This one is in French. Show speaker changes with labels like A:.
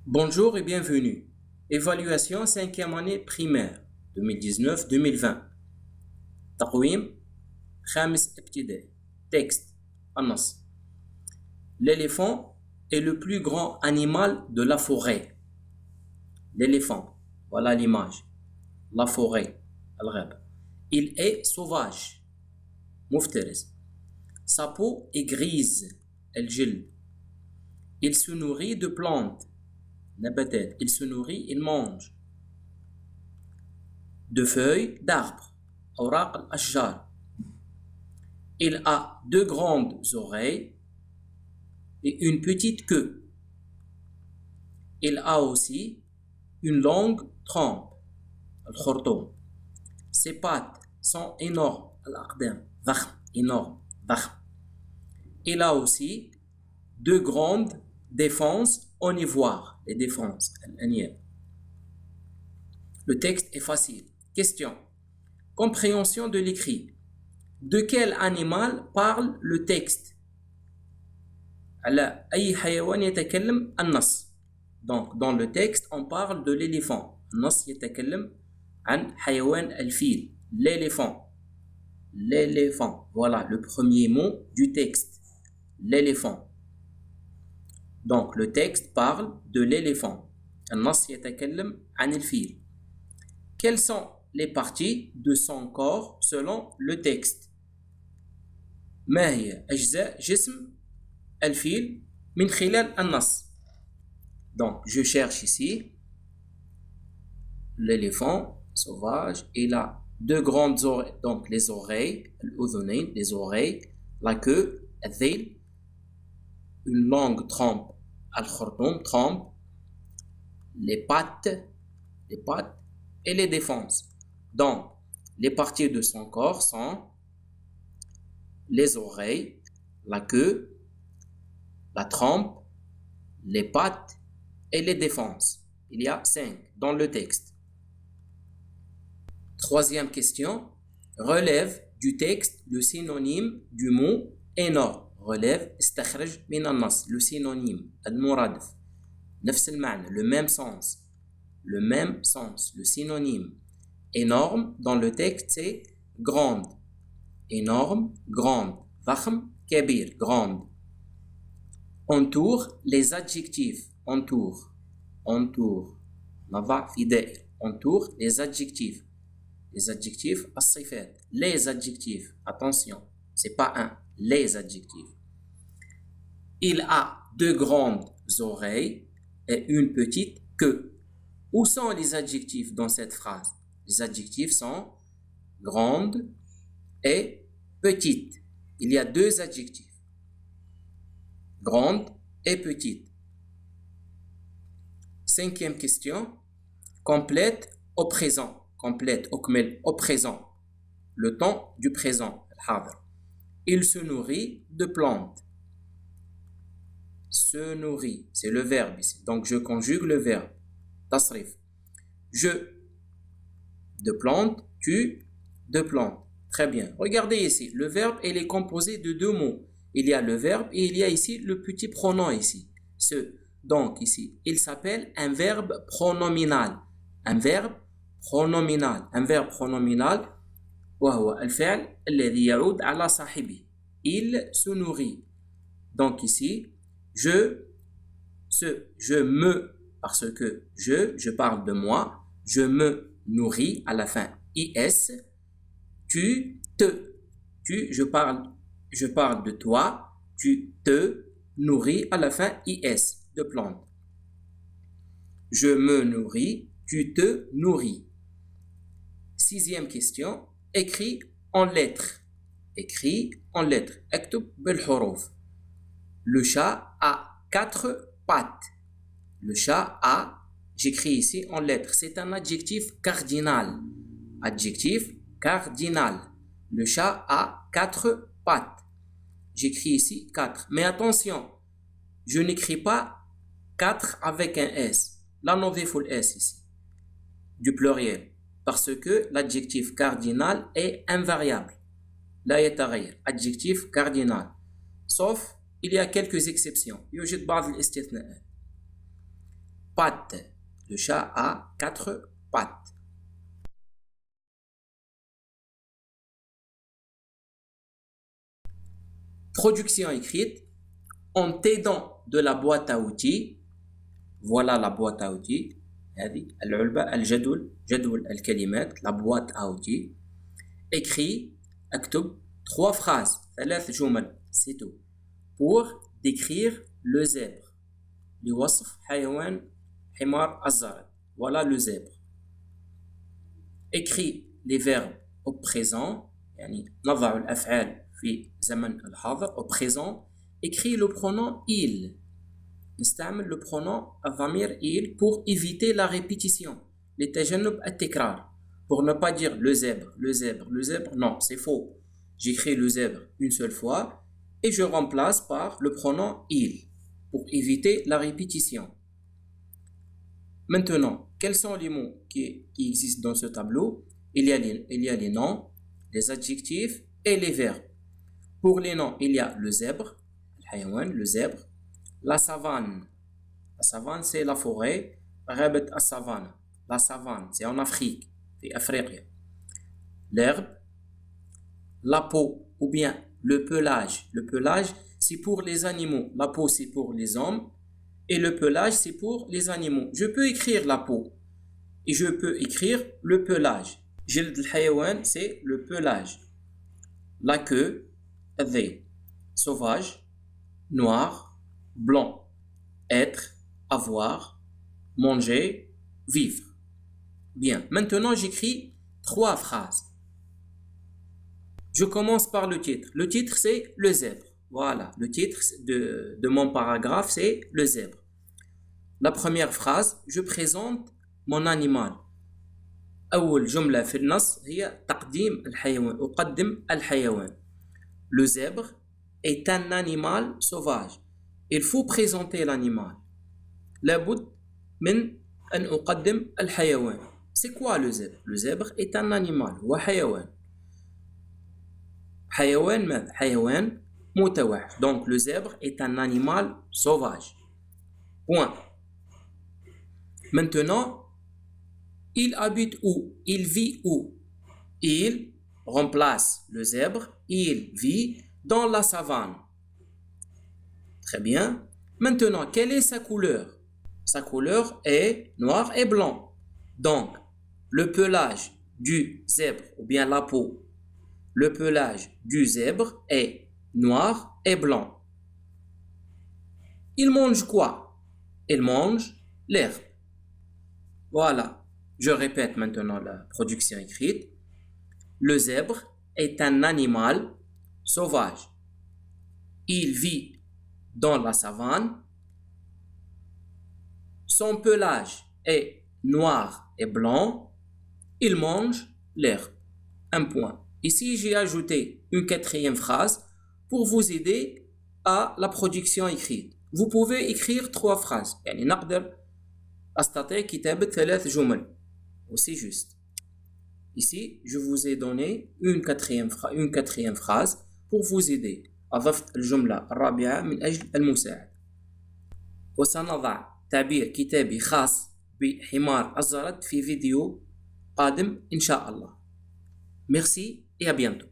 A: Bonjour et bienvenue. Évaluation 5e année primaire 2019-2020. تقويم خامس ابتدائي. Texte النص. L'éléphant est le plus grand animal de la forêt. L'éléphant, voilà l'image. La forêt, الغابة. Il est sauvage. مفترس. Sa peau est grise. الجلد. Il se nourrit de plantes. نباتات. Il se nourrit, il mange de feuilles d'arbres. أوراق الأشجار. Il a deux grandes oreilles et une petite queue. Il a aussi une longue trempe. الخرطوم. Ses pattes sont énormes. الأقدام. ضخم. Énorme. ضخم. Il a aussi deux grandes défenses en ivoire. Les défenses. الأنياب. Le texte est facile. Question. Compréhension de l'écrit. De quel animal parle le texte? على أي حيوان يتكلم النص. Donc dans le texte on parle de l'éléphant. النص يتكلم عن حيوان الفيل. L'éléphant. L'éléphant. Voilà le premier mot du texte. L'éléphant. Donc le texte parle de l'éléphant. النص يتكلم عن الفيل. Quelles sont les parties de son corps selon le texte? ما هي أجزاء جسم الفيل من خلال النص. Donc je cherche ici l'éléphant sauvage. Il a deux grandes oreilles, donc les oreilles, الأذنين, les oreilles, la queue, الذيل, une longue trempe, الخرطوم, trempe, les pattes et les défenses. Donc les parties de son corps sont les oreilles, la queue, la trempe, les pattes et les défenses. Il y a 5 dans le texte. Troisième question. Relève du texte le synonyme du mot énorme. Relève استخرج من النص. Le synonyme المرادف. نفس المعنى. Le même sens. Le même sens. Le synonyme. Énorme dans le texte c'est grande. Énorme, grande. ضخم, كبير, grande. Entoure les adjectifs. Entoure. نضع في دائرة. Entoure les adjectifs. Les adjectifs الصفات. Les adjectifs. Attention, c'est pas un. Les adjectifs. Il a deux grandes oreilles et une petite queue. Où sont les adjectifs dans cette phrase? Les adjectifs sont grande et petite. Il y a deux adjectifs. Grande et petite. Cinquième question. Complète au présent. Complète au présent. Le temps du présent. Il se nourrit de plantes. Se nourrit. C'est le verbe ici. Donc je conjugue le verbe. Tasrif. Je de plantes. Tu de plantes. Très bien. Regardez ici. Le verbe il est composé de deux mots. Il y a le verbe et il y a ici le petit pronom ici. Ce. Donc ici, il s'appelle un verbe pronominal. Un verbe pronominal. Un verbe pronominal. وهو الفعل الذي يعود على صاحبه. Il se nourrit. Donc ici, je me, parce que je parle de moi, je me nourris à la fin. IS. Tu, je parle de toi, tu te nourris à la fin IS de plantes. Je me nourris, tu te nourris. Sixième question, écrit en lettres. Écrit en lettres. اكتب بالحروف. Le chat a 4 pattes. Le chat a, j'écris ici en lettres, c'est un adjectif cardinal. Adjectif cardinal. Le chat a 4 pattes. J'écris ici 4. Mais attention, je n'écris pas 4 avec un S. Là, on fait full S ici. Du pluriel. Parce que l'adjectif cardinal est invariable. لا يتغير. Adjectif cardinal. Sauf, il y a quelques exceptions. يوجد بعض الاستثناءات. pattes. Le chat a 4 pattes. Production écrite. En t'aidant de la boîte à outils. Voilà la boîte à outils. هذه العلبة الجدول جدول الكلمات la boîte à outils. Écris اكتب 3 phrases 3 جمل c'est tout pour décrire le zèbre لوصف حيوان حمار الزرد. Voilà le zèbre. Écris les verbes au présent يعني نضع الأفعال في زمن الحاضر au présent. Écris le pronom il. نستعمل le pronom الضمير il pour éviter la répétition لتجنب التكرار. Pour ne pas dire le zèbre, le zèbre, le zèbre, non, c'est faux. J'écris le zèbre une seule fois et je remplace par le pronom il pour éviter la répétition. Maintenant, quels sont les mots qui existent dans ce tableau? Il y a les noms, les adjectifs et les verbes. Pour les noms, il y a le zèbre, le zèbre, la savane. La savane, c'est la forêt. La savane, c'est en Afrique. L'herbe, la peau ou bien le pelage. Le pelage, c'est pour les animaux. La peau, c'est pour les hommes. Et le pelage, c'est pour les animaux. Je peux écrire la peau. Et je peux écrire le pelage. جلد الحيوان, c'est le pelage. La queue, sauvage, noir, blanc. Être, avoir, manger, vivre. Bien, maintenant j'écris 3 phrases. Je commence par le titre. Le titre, c'est le zèbre. Voilà, le titre de mon paragraphe, c'est le zèbre. La première phrase, je présente mon animal. أول جملة في النص هي تقديم الحيوان. أقدم الحيوان. Le zèbre est un animal sauvage. Il faut présenter l'animal. لابد من أن أقدم الحيوان. C'est quoi le zèbre? Le zèbre est un animal. هو حيوان. حيوان ماذا؟ حيوان متوحش. Donc le zèbre est un animal sauvage. Point. Maintenant, il habite où? Il vit où? Il remplace le zèbre. Il vit dans la savane. Très bien. Maintenant, quelle est sa couleur? Sa couleur est noir et blanc. Donc, le pelage du zèbre, ou bien la peau, le pelage du zèbre est noir et blanc. Il mange quoi? Il mange l'herbe. Voilà. Je répète maintenant la production écrite. Le zèbre est un animal sauvage. Il vit dans la savane. Son pelage est noir et blanc. Il mange l'herbe. Un point. Ici, j'ai ajouté une 4e phrase pour vous aider à la production écrite. Vous pouvez écrire 3 phrases. يعني نقدر أستطيع كتابة 3 جمل. C'est juste. Ici, je vous ai donné une quatrième phrase pour vous aider. أضفت الجملة الرابعة من أجل المساعدة. وسنضع تعبير كتابي خاص بحمار الزرد في فيديو قادم إن شاء الله. Merci et à bientôt.